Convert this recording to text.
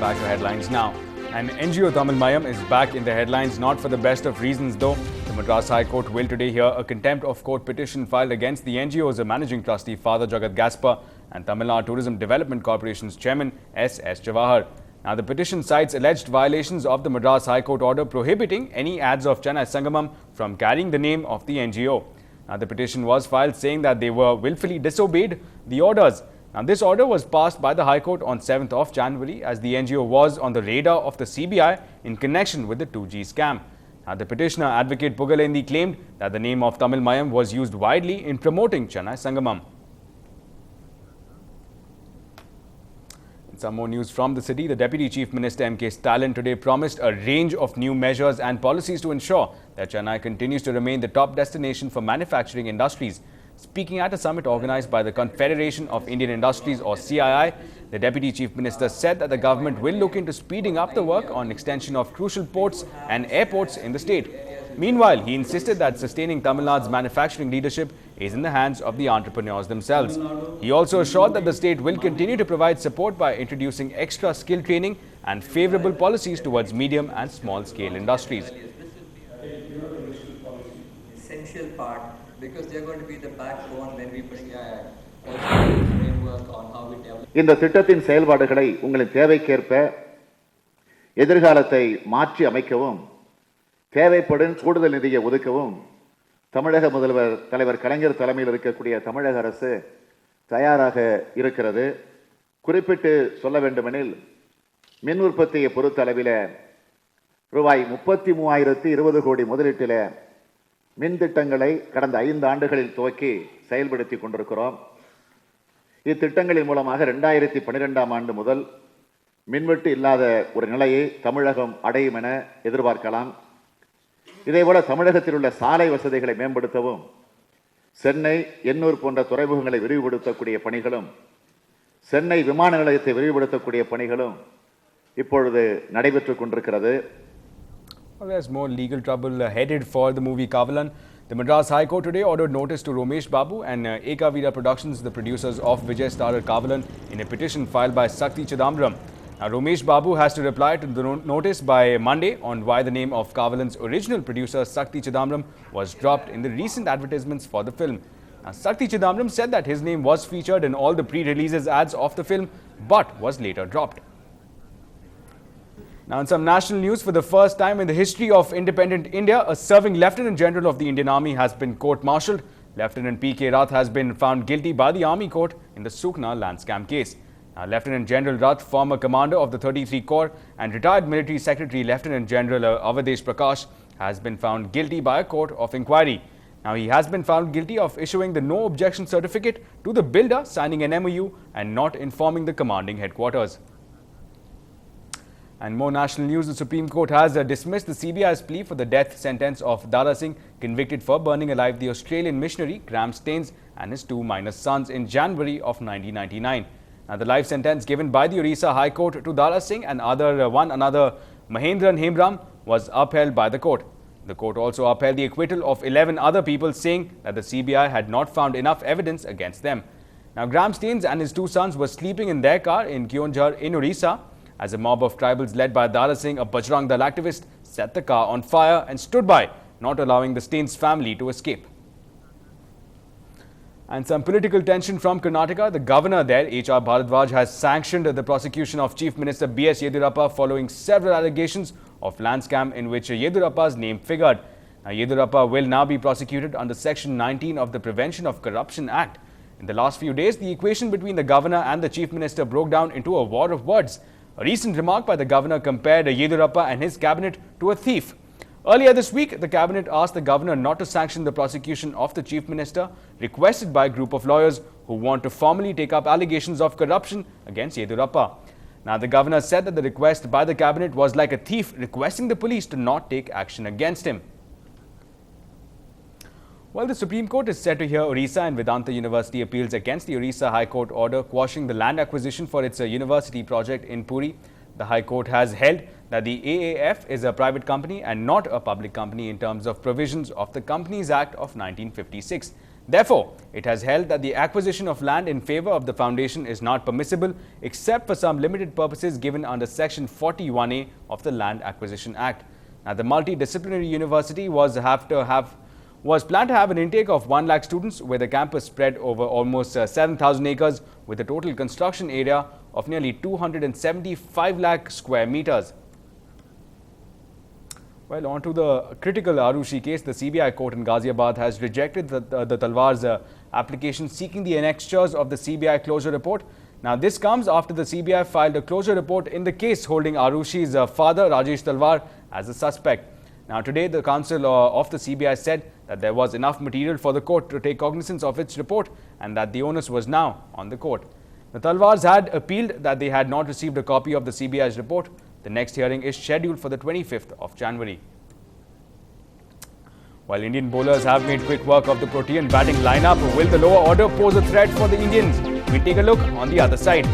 back to headlines now. And NGO Tamil Mayam is back in the headlines, not for the best of reasons though. The Madras High Court will today hear a contempt of court petition filed against the NGO's managing trustee Father Jagat Gaspar and Tamil Nadu Tourism Development Corporation's chairman S.S. Jawahar. Now the petition cites alleged violations of the Madras High Court order prohibiting any ads of Chennai Sangamam from carrying the name of the NGO. Now the petition was filed saying that they were willfully disobeyed the orders. Now, this order was passed by the High Court on 7th of January as the NGO was on the radar of the CBI in connection with the 2G scam. Now, the petitioner, Advocate Pugalendi, claimed that the name of Tamil Mayam was used widely in promoting Chennai Sangamam. In some more news from the city, the Deputy Chief Minister M.K. Stalin today promised a range of new measures and policies to ensure that Chennai continues to remain the top destination for manufacturing industries. Speaking at a summit organized by the Confederation of Indian Industries or CII, the Deputy Chief Minister said that the government will look into speeding up the work on extension of crucial ports and airports in the state. Meanwhile, he insisted that sustaining Tamil Nadu's manufacturing leadership is in the hands of the entrepreneurs themselves. He also assured that the state will continue to provide support by introducing extra skill training and favorable policies towards medium and small scale industries. Essential part. Because they are going to be the backbone when we bring a framework on how we develop. இந்த திட்டத்தின் செயல்பாடுகளை உங்களின் தேவைக்கேற்ப எதிர்காலத்தை மாற்றி அமைக்கவும் தேவைப்படும் கூடுதல் நிதியை ஒதுக்கவும் தமிழக முதல்வர் தலைவர் கலைஞர் தலைமையில் இருக்கக்கூடிய தமிழக அரசு தயாராக இருக்கிறது. குறிப்பிட்டு சொல்ல வேண்டுமெனில் மின் உற்பத்தியை பொறுத்த அளவில் ரூபாய் 33,020 கோடி முதலீட்டில் மின் திட்டங்களை கடந்த 5 ஆண்டுகளில் துவக்கி செயல்படுத்தி கொண்டிருக்கிறோம். இத்திட்டங்களின் மூலமாக 2012ஆம் ஆண்டு முதல் மின்வெட்டு இல்லாத ஒரு நிலையை தமிழகம் அடையும் என எதிர்பார்க்கலாம். இதேபோல தமிழகத்தில் உள்ள சாலை வசதிகளை மேம்படுத்தவும் சென்னை, எண்ணூர் போன்ற துறைமுகங்களை விரிவுபடுத்தக்கூடிய பணிகளும் சென்னை விமான நிலையத்தை விரிவுபடுத்தக்கூடிய பணிகளும் இப்பொழுது நடைபெற்றுக் கொண்டிருக்கிறது. Well, there's more legal trouble headed for the movie Kavalan. The Madras High Court today ordered notice to Romesh Babu and Ekavira Productions, the producers of Vijay starrer Kavalan, in a petition filed by Sakti Chidambaram. Now, Romesh Babu has to reply to the notice by Monday on why the name of Kavalan's original producer Sakti Chidambaram was dropped in the recent advertisements for the film. Now, Sakti Chidambaram said that his name was featured in all the pre-releases ads of the film but was later dropped. Now, in some national news, for the first time in the history of independent India, a serving Lieutenant General of the Indian Army has been court-martialed. Lieutenant P.K. Rath has been found guilty by the Army Court in the Sukna land scam case. Now, Lieutenant General Rath, former commander of the 33 Corps and retired military secretary Lieutenant General Avadesh Prakash, has been found guilty by a court of inquiry. Now, he has been found guilty of issuing the no objection certificate to the builder, signing an MOU and not informing the commanding headquarters. And more national news, the Supreme Court has dismissed the CBI's plea for the death sentence of Dara Singh, convicted for burning alive the Australian missionary Graham Staines and his 2 minor sons in January of 1999. Now, the life sentence given by the Orissa High Court to Dara Singh and another Mahendran Hembram was upheld by the court. The court also upheld the acquittal of 11 other people, saying that the CBI had not found enough evidence against them. Now, Graham Staines and his 2 sons were sleeping in their car in Kionjhar in Orissa as a mob of tribals led by Dara Singh, a Bajrang Dal activist, set the car on fire and stood by, not allowing the Staines family to escape. And some political tension from Karnataka. The governor there, H.R. Bharadwaj, has sanctioned the prosecution of Chief Minister B.S. Yediyurappa following several allegations of land scam in which Yediyurappa's name figured. Now, Yediyurappa will now be prosecuted under Section 19 of the Prevention of Corruption Act. In the last few days, the equation between the governor and the Chief Minister broke down into a war of words. A recent remark by the governor compared Yediyurappa and his cabinet to a thief. Earlier this week, the cabinet asked the governor not to sanction the prosecution of the chief minister, requested by a group of lawyers who want to formally take up allegations of corruption against Yediyurappa. Now, the governor said that the request by the cabinet was like a thief requesting the police to not take action against him. Well, the Supreme Court is set to hear Orissa and Vedanta University appeals against the Orissa High Court order quashing the land acquisition for its university project in Puri. The High Court has held that the AAF is a private company and not a public company in terms of provisions of the Companies Act of 1956. Therefore, it has held that the acquisition of land in favor of the foundation is not permissible except for some limited purposes given under Section 41A of the Land Acquisition Act. Now, the multidisciplinary university was planned to have an intake of 1 lakh students with a campus spread over almost 7,000 acres with a total construction area of nearly 275 lakh square meters. Well, on to the critical Arushi case. The CBI court in Ghaziabad has rejected the Talwar's application seeking the annexures of the CBI closure report. Now, this comes after the CBI filed a closure report in the case holding Arushi's father, Rajesh Talwar, as a suspect. Now, today, the counsel of the CBI said that there was enough material for the court to take cognizance of its report and that the onus was now on the court. The Talwars had appealed that they had not received a copy of the CBI's report. The next hearing is scheduled for the 25th of January. While Indian bowlers have made quick work of the Protean batting lineup, will the lower order pose a threat for the Indians? We take a look on the other side.